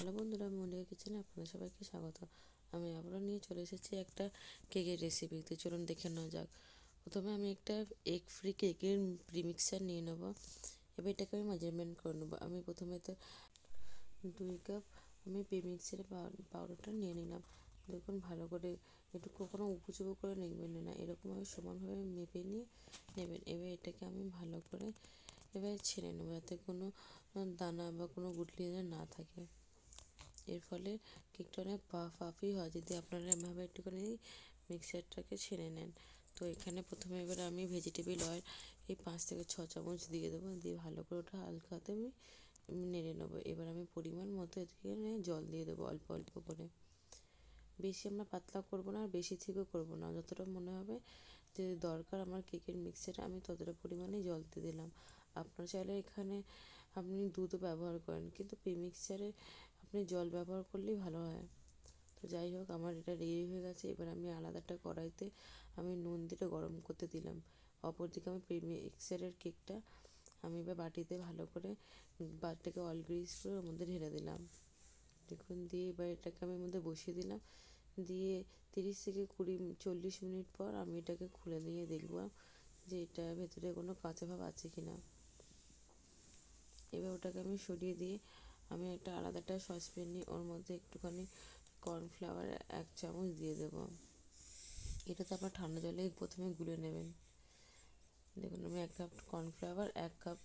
Hello বন্ধুরা, মনিকা কিচেনে আপনাদের সবাইকে স্বাগত। আমি আবারও নিয়ে চলে এসেছি একটা কেকের রেসিপি। তো চলুন দেখে নেওয়া যাক। প্রথমে আমি একটা এগ ফ্রি কেকের প্রিমিক্সার নিয়ে নেব। এবার এটাকে আমি মেজারমেন্ট করে নেবো। আমি প্রথমে তো 2 কাপ আমি প্রিমিক্সারের পাউডারটা নিয়ে নিলাম। দেখুন ভালো করে একটু কখনো উপুচুপু করে নেবেন না, এরকমভাবে সমানভাবে মেপে নিয়ে নেবেন। এবার এটাকে আমি ভালো করে এবার ছেড়ে নেবো, যাতে কোনো দানা বা কোনো গুটলি না থাকে। এর ফলে কেকটা অনেক পাফি হয় যদি আপনারা এভাবে একটুখানি মিক্সারটাকে ছেড়ে নেন। তো এখানে প্রথমে এবার আমি ভেজিটেবল অয়েল এই 5 থেকে 6 চামচ দিয়ে দেবো। দিয়ে ভালো করে ওটা হালকাতে আমি নেড়ে নেবো। এবার আমি পরিমাণ মতো এখানে জল দিয়ে দেবো, অল্প অল্প করে। বেশি আমরা পাতলা করব না, আর বেশি থেকেও করব না। যতটা মনে হবে যে দরকার আমার কেকের মিক্সারে, আমি ততটা পরিমাণে জল দিয়ে দিলাম। আপনারা চাইলে এখানে আপনি দুধও ব্যবহার করেন, কিন্তু প্রিমিক্সারে আপনি জল ব্যবহার করলেই ভালো হয়। তো যাই হোক, আমার এটা রেডি হয়ে গেছে। এবার আমি আলাদা একটা কড়াইতে আমি নুন দিয়ে গরম করতে দিলাম। অপরদিকে আমি প্রিমিক্সারের কেকটা আমি এবার বাটিতে ভালো করে বাটিটাকে অয়েল গ্রিস করে ওর মধ্যে ঢেলে দিলাম। দেখুন, দিয়ে এবার এটাকে আমি মধ্যে বসিয়ে দিলাম। দিয়ে 30 থেকে 40 মিনিট পর আমি এটাকে খুলে দিয়ে দেখব যে এটা ভেতরে কোনো কাঁচা ভাব আছে কি না। এবার ওটাকে আমি সরিয়ে দিয়ে আমি একটা আলাদা একটা সসপ্যান নিয়ে ওর মধ্যে একটুখানি কর্নফ্লাওয়ার 1 চামচ দিয়ে দেবো। এটা তো আপনার ঠান্ডা জলে প্রথমে গুলে নেবেন। দেখুন, আমি 1 cup cornflour 1 cup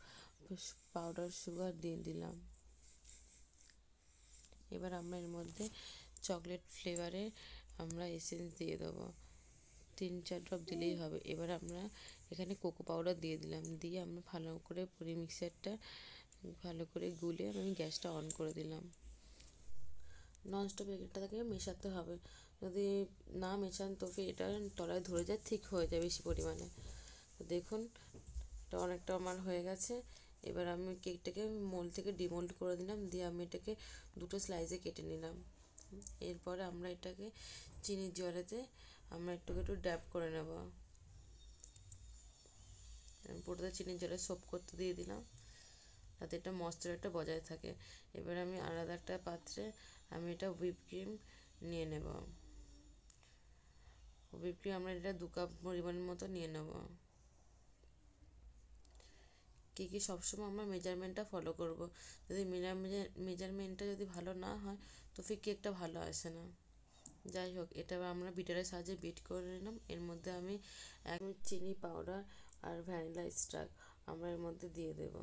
powder sugar দিয়ে দিলাম। এবার আমরা এর মধ্যে চকলেট ফ্লেভারের আমরা এসেন্স দিয়ে দেবো, 3-4 ড্রপ দিলেই হবে। এবার আমরা এখানে কোকো পাউডার দিয়ে দিলাম। দিয়ে আমরা ভালো করে মিক্সারটা ভালো করে গুলে আমি গ্যাসটা অন করে দিলাম। ননস্টপ এটাকে মেশাতে হবে। যদি না মেশান তো এটা তলায় ধরে যায়, ঠিক হয়ে যায় বেশি পরিমাণে। তো দেখুন, এটা অনেকটা আমার হয়ে গেছে। এবার আমি কেকটাকে মোল্ড থেকে ডিমোল্ড করে দিলাম। দিয়ে আমি এটাকে 2টো স্লাইসে কেটে নিলাম। এরপরে আমরা এটাকে চিনির জলেতে আমরা একটু ড্যাব করে নেব। পুরোটা চিনির জলে সোপ করতে দিয়ে দিলাম, যাতে এটা ময়েশ্চারটা বজায় থাকে। এবার আমি আলাদা একটা পাত্রে আমি এটা হুইপ ক্রিম নিয়ে নেব। হুইপ ক্রিম আমরা এটা 2 কাপ পরিমাণের মতো নিয়ে নেব। কেকে সবসময় আমরা মেজারমেন্টটা ফলো করব। যদি মেজারমেন্টটা যদি ভালো না হয় তো ফির কেকটা ভালো আসে না। যাই হোক, এটা আমরা বিটারের সাহায্যে বিট করে নিলাম। এর মধ্যে আমি চিনি পাউডার আর ভ্যানিলা এক্সট্রাক্ট আমরা এর মধ্যে দিয়ে দেব।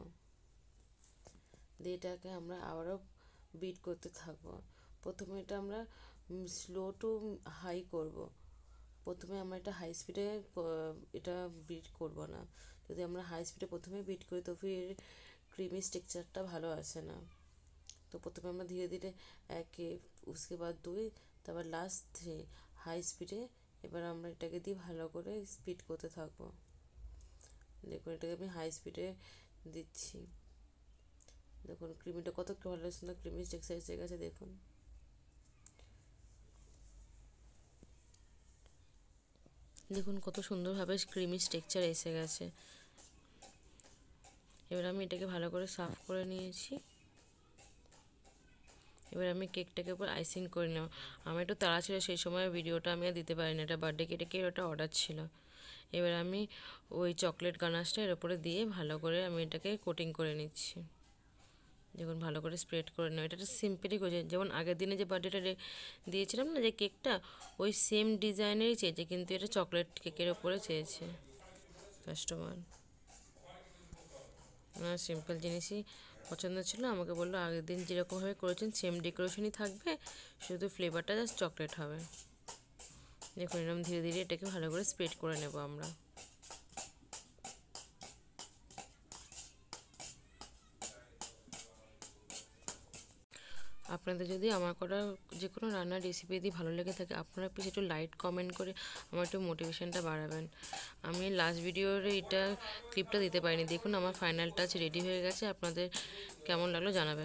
দিয়ে এটাকে আমরা আবারও বিট করতে থাকবো। প্রথমে এটা আমরা স্লো টু হাই করব। প্রথমে আমরা এটা হাই স্পিডে এটা বিট করব না। যদি আমরা হাই স্পিডে প্রথমে বিট করি তো ফির ক্রিমি টেক্সচারটা ভালো আসে না। তো প্রথমে আমরা ধীরে ধীরে 1 उसके बाद 2, তারপর লাস্ট 3 হাই স্পিডে এবার আমরা এটাকে দিয়ে ভালো করে স্পিড করতে থাকবো। দেখুন, এটাকে আমি হাই স্পিডে দিচ্ছি। দেখুন ক্রিমিটা কত ভালো সুন্দর ক্রিমি টেক্সচার এসে গেছে। দেখুন, দেখুন কত সুন্দরভাবে ক্রিমি টেক্সচার এসে গেছে। এবার আমি এটাকে ভালো করে সার্ভ করে নিয়েছি। এবার আমি কেকটাকে উপর আইসিং করে নেব। আমার একটু তাড়া ছিল, সেই সময় ভিডিওটা আমি আর দিতে পারিনি, এটা বার্থডে কেকের ওটা অর্ডার ছিল। এবার আমি ওই চকলেট গানাশটা এর উপরে দিয়ে ভালো করে আমি এটাকে কোটিং করে নিচ্ছি। দেখুন, ভালো করে স্প্রেড করে নেব। এটা সিম্পলি করেছে, যেমন আগের দিনে যে বার্থডেটা দিয়েছিলাম না যে কেকটা, ওই সেম ডিজাইনেরই চেয়েছে, কিন্তু এটা চকলেট কেকের ওপরে চেয়েছে কাস্টমার। আমার সিম্পল জিনিসই পছন্দ ছিল। আমাকে বললো আগের দিন যেরকমভাবে করেছেন সেম ডেকোরেশনই থাকবে, শুধু ফ্লেভারটা জাস্ট চকলেট হবে। দেখুন, এরকম ধীরে ধীরে এটাকে ভালো করে স্প্রেড করে নেব আমরা। আপনাদের যদি আমার করা যে কোনো রান্নার রেসিপি যদি ভালো লেগে থাকে, আপনারা প্লিজ একটু লাইক কমেন্ট করে আমার একটু মোটিভেশনটা বাড়াবেন। আমি লাস্ট ভিডিওর এটা ক্লিপটা দিতে পারিনি। দেখুন, আমার ফাইনাল টাচ রেডি হয়ে গেছে। আপনাদের কেমন লাগলো জানাবেন।